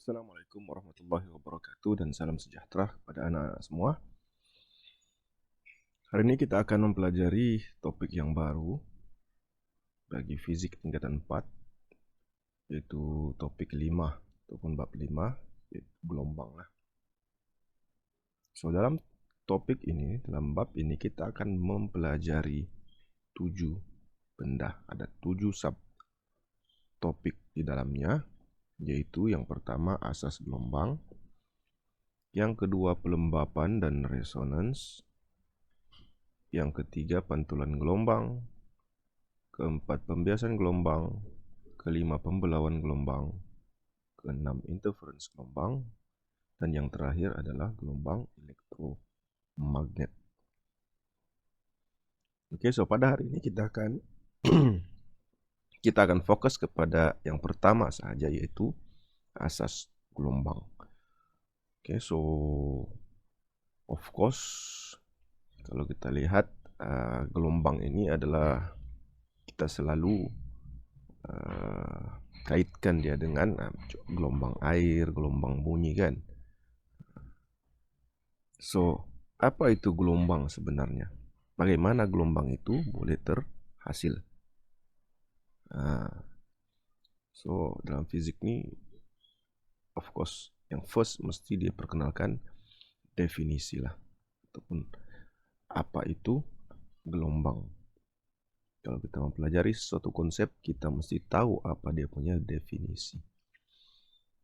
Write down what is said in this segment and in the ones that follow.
Assalamualaikum warahmatullahi wabarakatuh dan salam sejahtera kepada anak-anak semua. Hari ini kita akan mempelajari topik yang baru bagi fisik tingkatan 4, yaitu topik 5 ataupun bab 5, yaitu gelombang. So, dalam topik ini, dalam bab ini kita akan mempelajari 7 benda. Ada 7 sub topik di dalamnya, yaitu yang pertama asas gelombang, yang kedua pelembapan dan resonans, yang ketiga pantulan gelombang, keempat pembiasan gelombang, kelima pembelauan gelombang, keenam interference gelombang, dan yang terakhir adalah gelombang elektromagnet. Oke, so pada hari ini kita akan fokus kepada yang pertama saja, yaitu asas gelombang. Oke, so of course kalau kita lihat gelombang ini adalah kita selalu kaitkan dia dengan gelombang air, gelombang bunyi kan. So, apa itu gelombang sebenarnya? Bagaimana gelombang itu boleh terhasil? So, dalam fisik ini, of course, yang first mesti dia perkenalkan definisi lah, ataupun apa itu gelombang. Kalau kita mempelajari suatu konsep, kita mesti tahu apa dia punya definisi.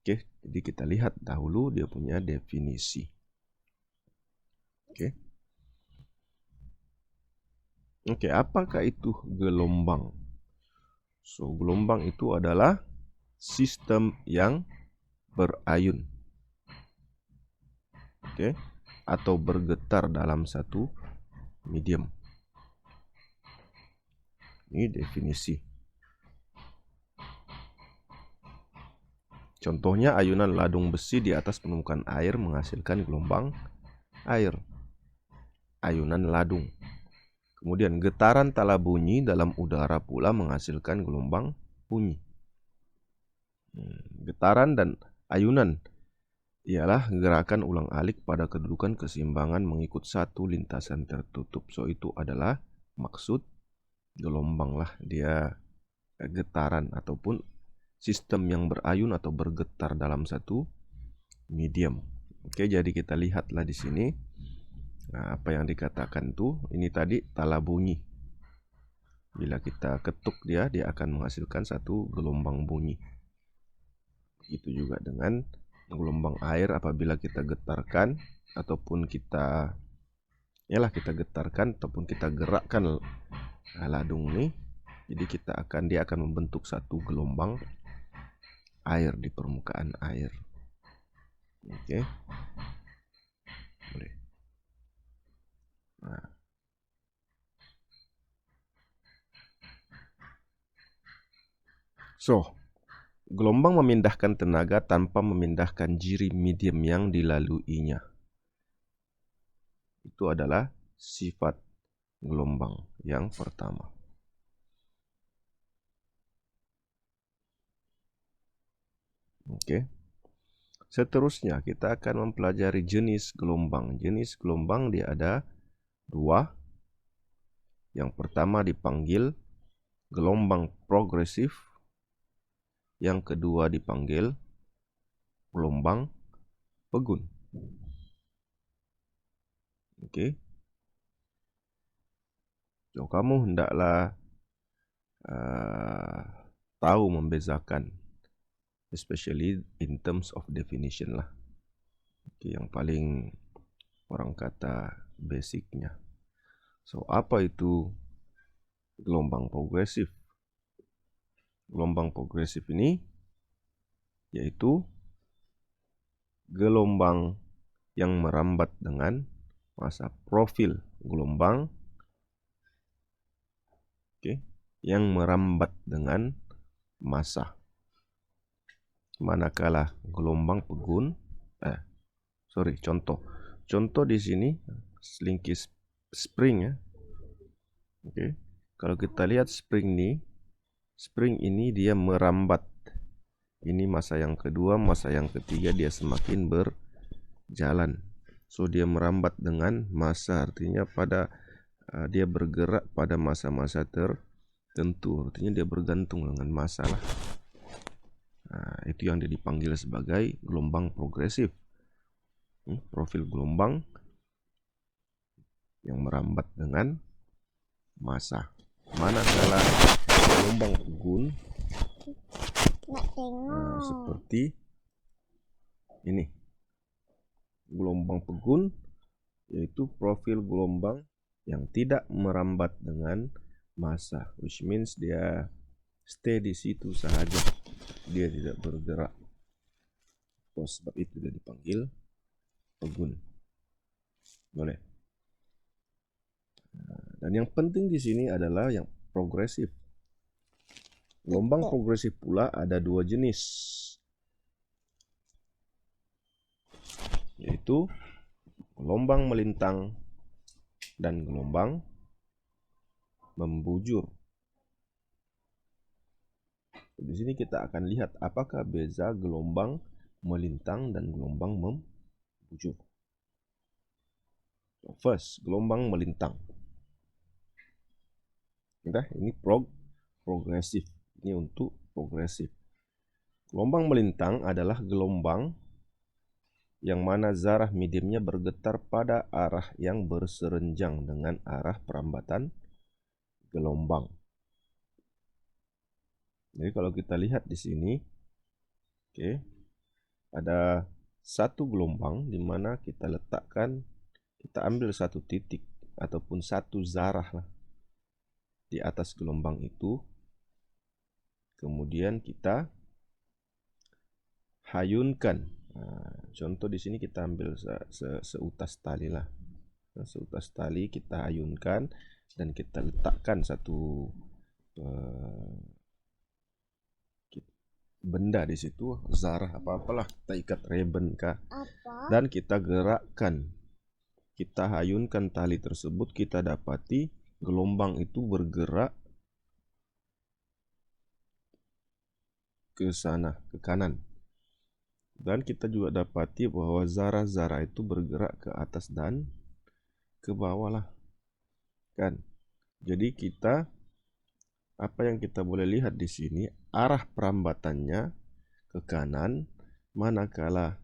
Oke, jadi kita lihat dahulu dia punya definisi. Oke, apakah itu gelombang? So, gelombang itu adalah sistem yang berayun, atau bergetar dalam satu medium. Ini definisi. Contohnya, ayunan ladung besi di atas permukaan air menghasilkan gelombang air. Ayunan ladung. Kemudian getaran tala bunyi dalam udara pula menghasilkan gelombang bunyi. Getaran dan ayunan ialah gerakan ulang-alik pada kedudukan keseimbangan mengikut satu lintasan tertutup. So, itu adalah maksud gelombang lah. Dia getaran ataupun sistem yang berayun atau bergetar dalam satu medium. Oke, jadi kita lihatlah di sini. Nah, apa yang dikatakan tuh, ini tadi tala bunyi. Bila kita ketuk dia akan menghasilkan satu gelombang bunyi. Itu juga dengan gelombang air, apabila kita getarkan ataupun kita getarkan ataupun kita gerakkan ladung ini, jadi dia akan membentuk satu gelombang air di permukaan air. Oke. Boleh. Nah. So, gelombang memindahkan tenaga tanpa memindahkan jiri medium yang dilaluinya. Itu adalah sifat gelombang yang pertama. Oke. Seterusnya kita akan mempelajari jenis gelombang. Jenis gelombang dia ada 2. Yang pertama dipanggil gelombang progresif. Yang kedua dipanggil gelombang pegun. Oke. So, kamu hendaklah tahu membezakan, especially in terms of definition lah. Oke, yang paling orang kata basicnya. So, apa itu gelombang progresif? Gelombang progresif ini yaitu gelombang yang merambat dengan masa profil gelombang, yang merambat dengan masa. Manakala gelombang pegun, contoh di sini slinky spring ya. Kalau kita lihat spring ini dia merambat Ini masa yang kedua, masa yang ketiga dia semakin berjalan. So dia merambat dengan masa, artinya pada dia bergerak pada masa-masa tertentu, artinya dia bergantung dengan masa lah. Itu yang dia dipanggil sebagai gelombang progresif. Profil gelombang yang merambat dengan masa. Manakala gelombang pegun seperti ini. Gelombang pegun yaitu profil gelombang yang tidak merambat dengan masa, which means dia stay di situ saja, dia tidak bergerak. Sebab itu dia dipanggil pegun. Boleh. Dan yang penting di sini adalah yang progresif. Gelombang progresif pula ada dua jenis, yaitu gelombang melintang dan gelombang membujur. Di sini kita akan lihat apakah beza gelombang melintang dan gelombang membujur. First, gelombang melintang. Ini progresif. Ini untuk progresif. Gelombang melintang adalah gelombang yang mana zarah mediumnya bergetar pada arah yang berserenjang dengan arah perambatan gelombang. Jadi kalau kita lihat di sini, ada satu gelombang di mana kita letakkan, kita ambil satu titik ataupun satu zarah lah di atas gelombang itu, kemudian kita hayunkan. Contoh di sini kita ambil seutas tali lah. Seutas tali kita hayunkan dan kita letakkan satu benda di situ, zarah apa-apalah, kita ikat ribbon kah, dan kita gerakkan, kita hayunkan tali tersebut, kita dapati gelombang itu bergerak ke sana, ke kanan. Dan kita juga dapati bahwa zarah-zarah itu bergerak ke atas dan ke bawah lah, kan? Jadi kita, apa yang kita boleh lihat di sini, arah perambatannya ke kanan, manakala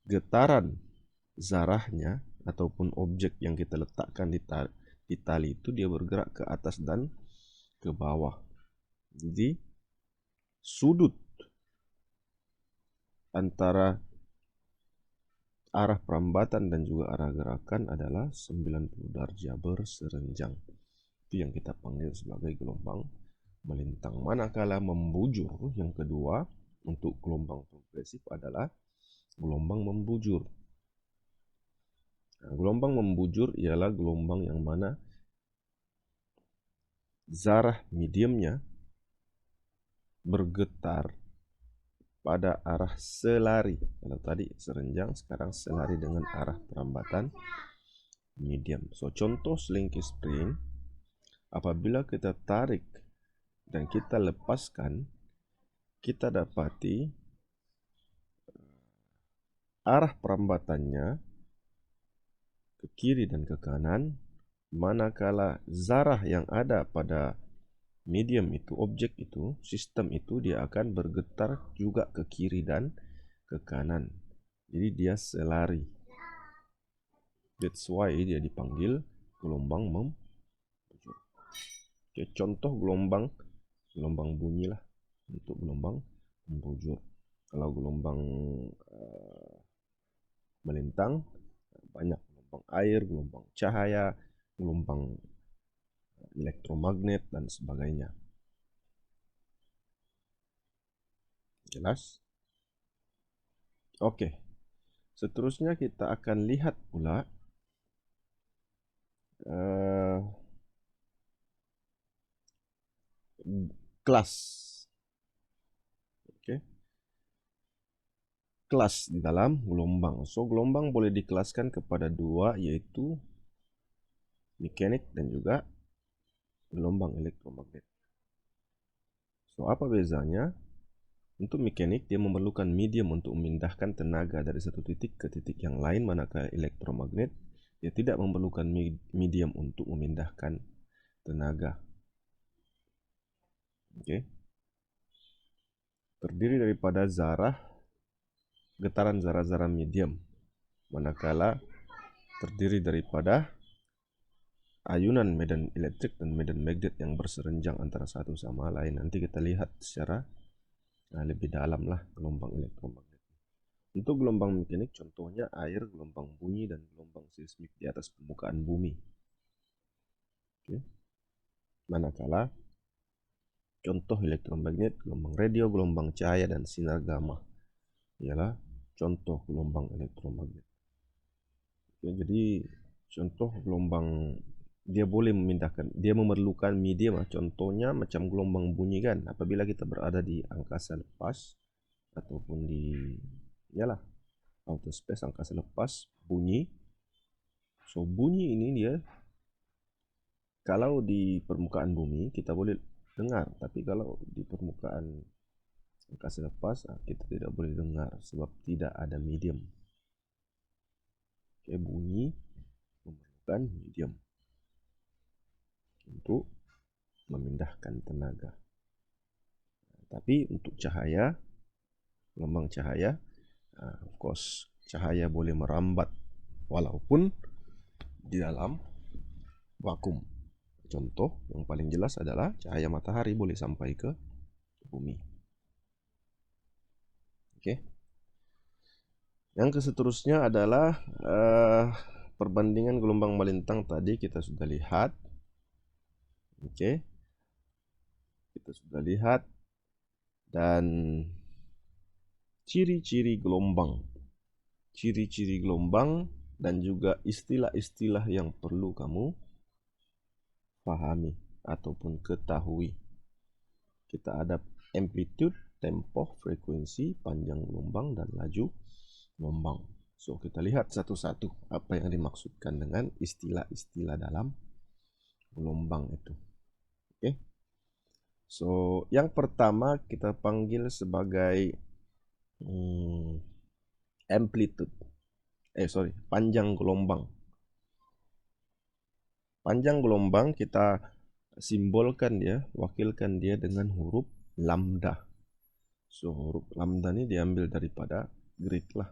getaran zarahnya ataupun objek yang kita letakkan di tali itu dia bergerak ke atas dan ke bawah. Jadi sudut antara arah perambatan dan juga arah gerakan adalah 90 derajat berserenjang. Itu yang kita panggil sebagai gelombang melintang. Manakala membujur, yang kedua untuk gelombang progresif adalah gelombang membujur. Gelombang membujur ialah gelombang yang mana zarah mediumnya bergetar pada arah selari. Kalau tadi serenjang, sekarang selari dengan arah perambatan medium. So contoh slinky spring, apabila kita tarik dan kita lepaskan, kita dapati arah perambatannya ke kiri dan ke kanan, manakala zarah yang ada pada medium itu, objek itu, sistem itu, dia akan bergetar juga ke kiri dan ke kanan. Jadi dia selari. That's why dia dipanggil gelombang membujur. Contoh gelombang bunyi lah untuk gelombang membujur. Kalau gelombang melintang, banyak gelombang air, gelombang cahaya, gelombang elektromagnet dan sebagainya. Jelas? Oke. Seterusnya kita akan lihat pula kelas. Kelas di dalam gelombang. So gelombang boleh dikelaskan kepada dua, yaitu mekanik dan juga gelombang elektromagnet. So apa bezanya? Untuk mekanik, dia memerlukan medium untuk memindahkan tenaga dari satu titik ke titik yang lain, manakala elektromagnet dia tidak memerlukan medium untuk memindahkan tenaga. Oke. Terdiri daripada zarah, getaran zarah-zarah medium, manakala terdiri daripada ayunan medan elektrik dan medan magnet yang berserenjang antara satu sama lain. Nanti kita lihat secara lebih dalam lah gelombang elektromagnet. Untuk gelombang mekanik, contohnya air, gelombang bunyi, dan gelombang seismik di atas permukaan bumi. Oke. Manakala contoh elektromagnet, gelombang radio, gelombang cahaya, dan sinar gamma ialah contoh gelombang elektromagnet. Oke, jadi contoh gelombang dia boleh memindahkan, dia memerlukan medium. Contohnya macam gelombang bunyi kan, apabila kita berada di angkasa lepas ataupun di outer space, angkasa lepas, bunyi. So bunyi ini dia kalau di permukaan bumi kita boleh dengar, tapi kalau di permukaan angkasa lepas kita tidak boleh dengar sebab tidak ada medium. Oke, bunyi memerlukan medium untuk memindahkan tenaga. Tapi untuk cahaya, gelombang cahaya, of course cahaya boleh merambat walaupun di dalam vakum. Contoh yang paling jelas adalah cahaya matahari boleh sampai ke bumi. Oke. Yang seterusnya adalah perbandingan gelombang melintang. Tadi kita sudah lihat. Oke. Kita sudah lihat. Dan ciri-ciri gelombang. Ciri-ciri gelombang dan juga istilah-istilah yang perlu kamu pahami ataupun ketahui. Kita ada amplitude, tempo, frekuensi, panjang gelombang, dan laju gelombang. So, kita lihat satu-satu apa yang dimaksudkan dengan istilah-istilah dalam gelombang itu. Oke. So, yang pertama kita panggil sebagai amplitude. Panjang gelombang. Panjang gelombang kita simbolkan dia, wakilkan dia dengan huruf lambda. So, huruf lambda ini diambil daripada Greek lah.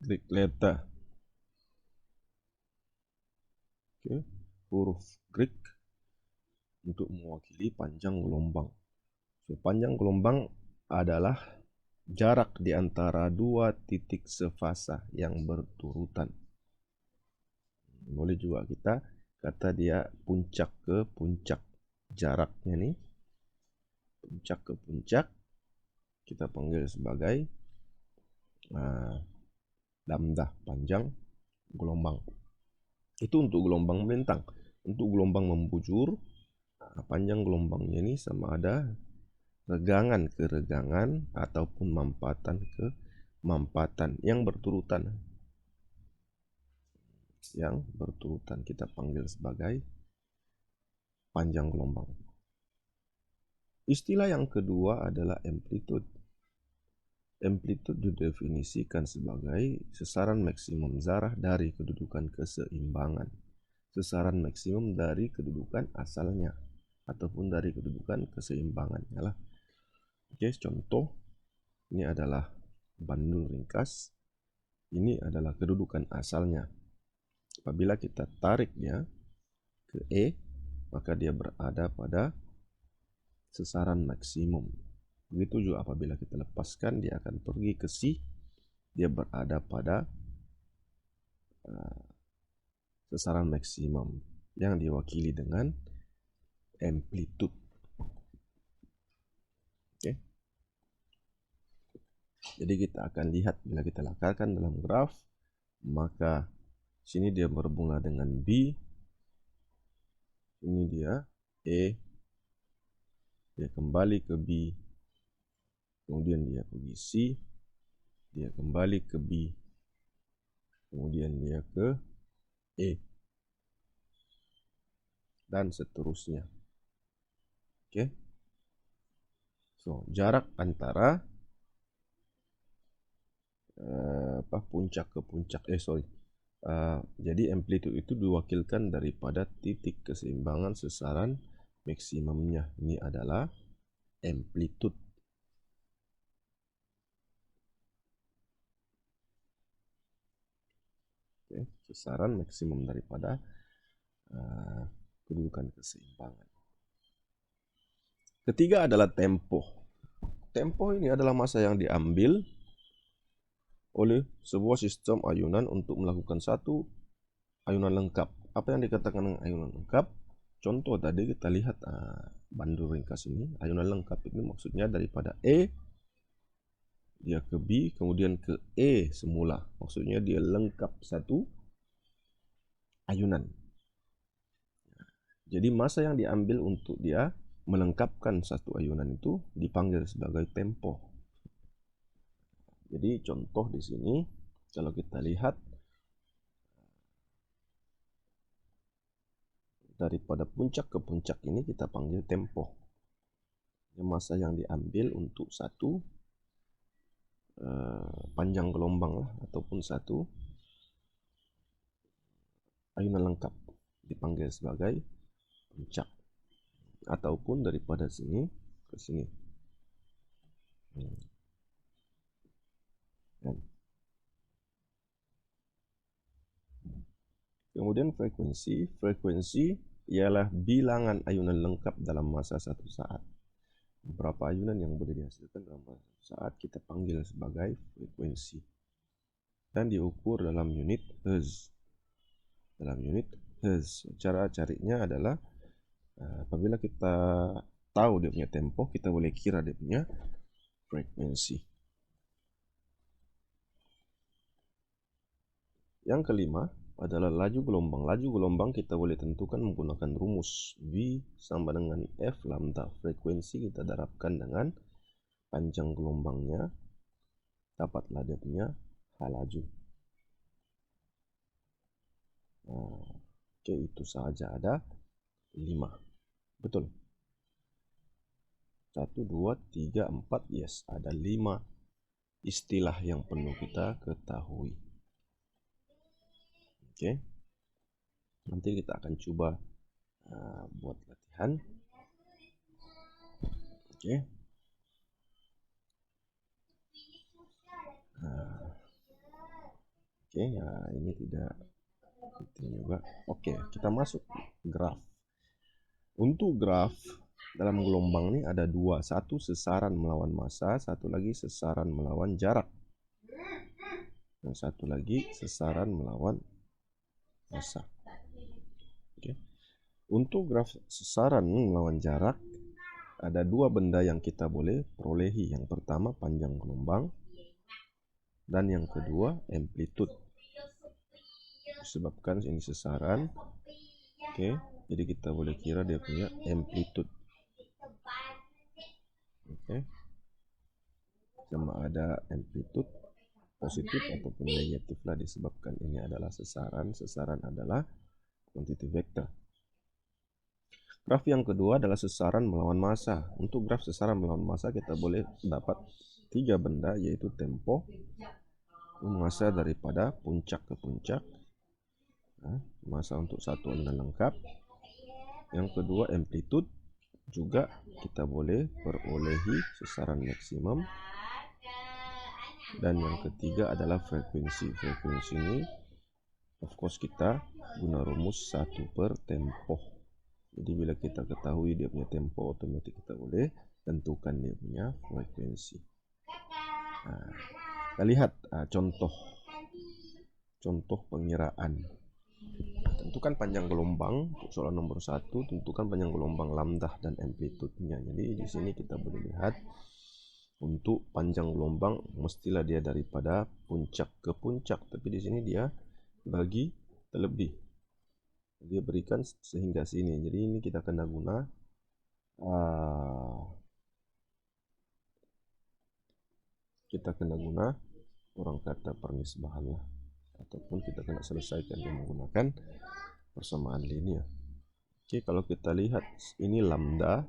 Greek letter. Oke, huruf Greek untuk mewakili panjang gelombang. So, panjang gelombang adalah jarak di antara dua titik sefasa yang berturutan. Boleh juga kita kata dia puncak ke puncak. Jaraknya nih, puncak ke puncak, kita panggil sebagai lambda, panjang gelombang. Itu untuk gelombang melintang. Untuk gelombang membujur, panjang gelombangnya ini sama ada regangan ke regangan ataupun mampatan ke mampatan yang berturutan. Yang berturutan kita panggil sebagai panjang gelombang. Istilah yang kedua adalah amplitude. Amplitude didefinisikan sebagai sesaran maksimum zarah dari kedudukan keseimbangan. Sesaran maksimum dari kedudukan asalnya ataupun dari kedudukan keseimbangan. Oke, contoh ini adalah bandul ringkas. Ini adalah kedudukan asalnya. Apabila kita tarik dia ke E, maka dia berada pada sesaran maksimum. Begitu juga apabila kita lepaskan, dia akan pergi ke C, dia berada pada sesaran maksimum yang diwakili dengan amplitude. Oke. Jadi kita akan lihat bila kita lakarkan dalam graf, maka sini dia bermula dengan B, ini dia E, dia kembali ke B, kemudian dia pergi C, dia kembali ke B, kemudian dia ke E, dan seterusnya. Oke. So, jarak antara puncak ke puncak, jadi amplitude itu diwakilkan daripada titik keseimbangan sesaran maksimumnya. Ini adalah amplitude. Oke, sesaran maksimum daripada kedudukan keseimbangan. Ketiga adalah tempo. Tempo ini adalah masa yang diambil oleh sebuah sistem ayunan untuk melakukan satu ayunan lengkap. Apa yang dikatakan dengan ayunan lengkap? Contoh tadi kita lihat bandu ringkas ini. Ayunan lengkap ini maksudnya daripada E dia ke B kemudian ke E semula. Maksudnya dia lengkap satu ayunan. Jadi masa yang diambil untuk dia melengkapkan satu ayunan itu dipanggil sebagai tempo. Jadi contoh di sini kalau kita lihat daripada puncak ke puncak ini kita panggil tempo. Masa yang diambil untuk satu panjang gelombang lah, ataupun satu ayunan lengkap dipanggil sebagai puncak. Ataupun daripada sini ke sini. Kemudian frekuensi ialah bilangan ayunan lengkap dalam masa satu saat. Berapa ayunan yang boleh dihasilkan dalam masa satu saat kita panggil sebagai frekuensi. Dan diukur dalam unit Hertz. Dalam unit Hertz. Cara carinya adalah apabila kita tahu dia punya tempo, kita boleh kira dia punya frekuensi. Yang kelima adalah laju gelombang. Laju gelombang kita boleh tentukan menggunakan rumus V sama dengan F lambda. Frekuensi kita darabkan dengan panjang gelombangnya, dapatlah dia punya H laju. Oke, itu saja ada 5. Betul. 1, 2, 3, 4, yes, ada 5 istilah yang perlu kita ketahui. Oke. Nanti kita akan coba buat latihan. Oke. Oke, ya ini tidak penting juga. Oke, kita masuk graf. Untuk graf dalam gelombang ini ada 2. Satu sesaran melawan massa, satu lagi sesaran melawan jarak. Dan satu lagi sesaran melawan massa. Oke. Untuk graf sesaran melawan jarak ada 2 benda yang kita boleh perolehi. Yang pertama panjang gelombang dan yang kedua amplitude. Disebabkan ini sesaran. Oke, jadi kita boleh kira dia punya amplitude. Oke. Sama ada amplitude positif ataupun negatif lah, disebabkan ini adalah sesaran. Sesaran adalah quantity vector. Graf yang kedua adalah sesaran melawan massa. Untuk graf sesaran melawan massa kita boleh dapat 3 benda, yaitu tempo, massa daripada puncak ke puncak, massa untuk satu ayunan lengkap. Yang kedua amplitude, juga kita boleh perolehi sesaran maksimum. Dan yang ketiga adalah frekuensi. Frekuensi ini of course kita guna rumus 1 per tempo. Jadi bila kita ketahui dia punya tempo, otomatis kita boleh tentukan dia punya frekuensi. Kita lihat contoh pengiraan. Tentukan panjang gelombang. Untuk soalan nomor 1, tentukan panjang gelombang lambda dan amplitude-nya. Jadi di sini kita boleh lihat untuk panjang gelombang mestilah dia daripada puncak ke puncak, tapi di sini dia bagi terlebih. Dia berikan sehingga sini. Jadi ini kita kena guna orang kata pernisbahan lah, ataupun kita kena selesaikan dengan menggunakan persamaan linear. Oke, kalau kita lihat ini lambda,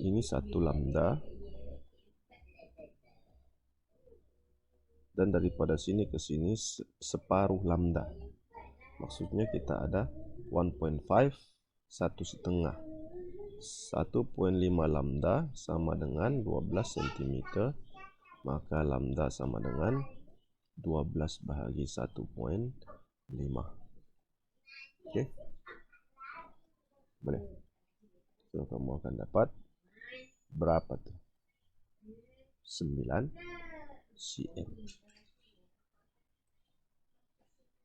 ini 1 lambda, dan daripada sini ke sini separuh lambda. Maksudnya kita ada 1.5 1 setengah 1.5 lambda sama dengan 12 cm, maka lambda sama dengan 12 bahagi 1.5. Oke, boleh. So, kamu akan dapat berapa tuh? 9 cm.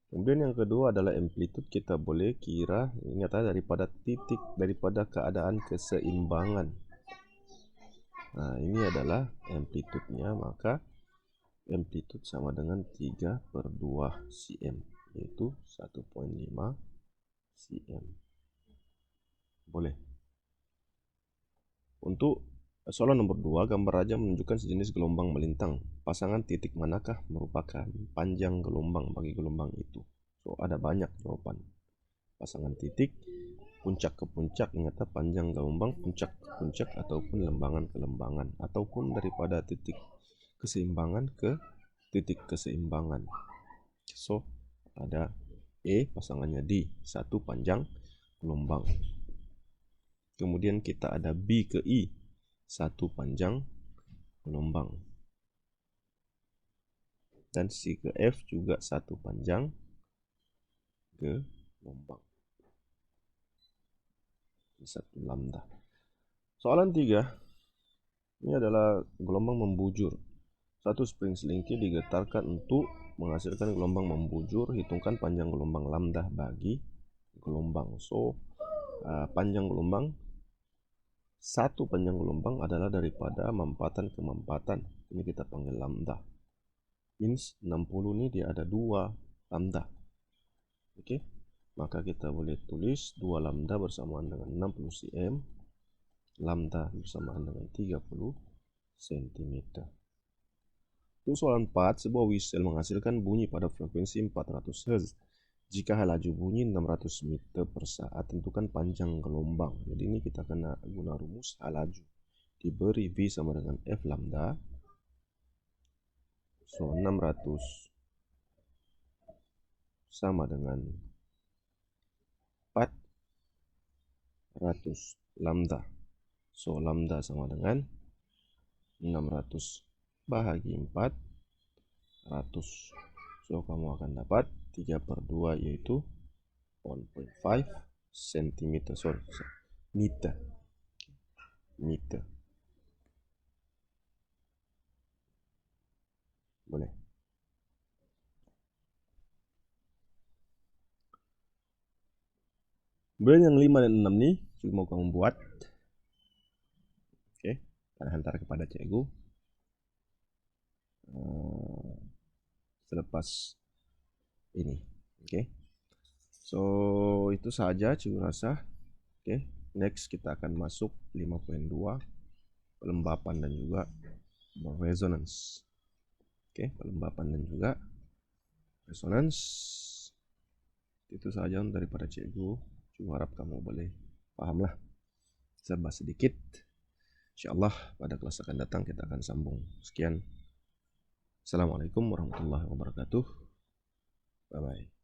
Kemudian yang kedua adalah amplitude. Kita boleh kira, ingat daripada titik, daripada keadaan keseimbangan. Nah, ini adalah amplitude-nya, maka amplitude sama dengan 3/2 cm, yaitu 1.5 cm. Boleh. Untuk soalan nomor 2, gambar raja menunjukkan sejenis gelombang melintang. Pasangan titik manakah merupakan panjang gelombang bagi gelombang itu? So, ada banyak jawaban. Pasangan titik, puncak ke puncak, ingat panjang gelombang, puncak ke puncak, ataupun lembangan ke lembangan, ataupun daripada titik keseimbangan ke titik keseimbangan. So, ada E, pasangannya D, satu panjang gelombang. Kemudian kita ada B ke I, satu panjang gelombang. Dan C ke F juga satu panjang gelombang. Satu lambda. Soalan 3, ini adalah gelombang membujur. Satu spring selingkir digetarkan untuk menghasilkan gelombang membujur. Hitungkan panjang gelombang lambda bagi gelombang. So, panjang gelombang, satu panjang gelombang adalah daripada mampatan ke mampatan. Ini kita panggil lambda. Means 60 ini dia ada 2 lambda. Oke, maka kita boleh tulis 2 lambda bersamaan dengan 60 cm. Lambda bersamaan dengan 30 cm. Untuk soalan 4, sebuah whistle menghasilkan bunyi pada frekuensi 400 Hz. Jika laju bunyi 600 meter per saat, tentukan panjang gelombang. Jadi ini kita kena guna rumus laju. Diberi V sama dengan F lambda. So, 600 sama dengan 400 lambda. So, lambda sama dengan 600 bahagi 400. So, kamu akan dapat 3/2, yaitu 1.5 cm. Meter. Boleh. Kemudian yang 5 dan 6 nih mau kamu buat. Oke, kita hantar kepada cikgu. Selepas ini. Oke. So, itu saja cikgu rasa. Oke, next kita akan masuk 5.2, pelembapan dan juga resonance. Oke, pelembapan dan juga resonance. Itu saja daripada cikgu. Cikgu harap kamu boleh pahamlah serba sedikit. Insyaallah pada kelas akan datang kita akan sambung. Sekian. Assalamualaikum warahmatullahi wabarakatuh. Bye bye.